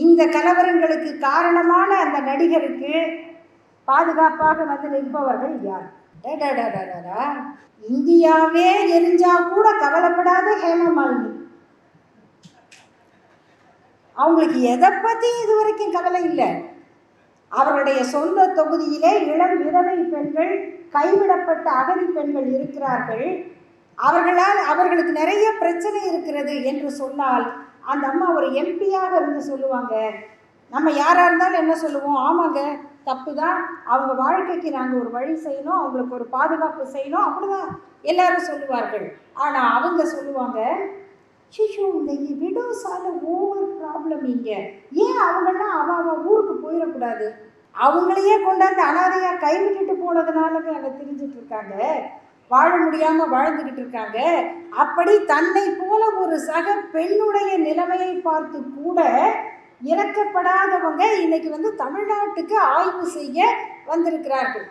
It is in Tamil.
இந்த கலவரங்களுக்கு காரணமான அந்த நடிகருக்கு பாதுகாப்பாக வந்து நிற்பவர்கள் யார்? இந்தியாவே எரிஞ்சா கூட கவலைப்படாத ஹேமமாலினி. அவங்களுக்கு எதை பற்றி இதுவரைக்கும் கவலை இல்லை. அவருடைய சொந்த தொகுதியிலே இளம் விதவை பெண்கள், கைவிடப்பட்ட அகதி பெண்கள் இருக்கிறார்கள். அவர்களுக்கு நிறைய பிரச்சனை இருக்கிறது என்று சொன்னால் அந்த அம்மா ஒரு எம்பியாக இருந்து சொல்லுவாங்க. நம்ம யாராக இருந்தாலும் என்ன சொல்லுவோம்? ஆமாங்க, தப்பு தான், அவங்க வாழ்க்கைக்கு நாங்கள் ஒரு வழி செய்யணும், அவங்களுக்கு ஒரு பாதுகாப்பு செய்யணும், அப்படிதான் எல்லாரும் சொல்லுவார்கள். ஆனால் அவங்க சொல்லுவாங்க, ஷிஷோ இந்த விடோஸால ஓவர் ப்ராப்ளம் இங்கே, ஏன் அவங்கெல்லாம் அவ ஊருக்கு போயிடக்கூடாது? அவங்களையே கொண்டாந்து அனாதையாக கைவிட்டுட்டு போனதுனால அங்கே திரிஞ்சிட்டு இருக்காங்க, வாழ முடியாமல் வாழ்ந்துக்கிட்டு இருக்காங்க. அப்படி தன்னை போல ஒரு சக பெண்ணுடைய நிலைமையை பார்த்து கூட இறக்கப்படாதவங்க இன்னைக்கு வந்து தமிழ்நாட்டுக்கு ஆய்வு செய்ய வந்திருக்கிறார்கள்.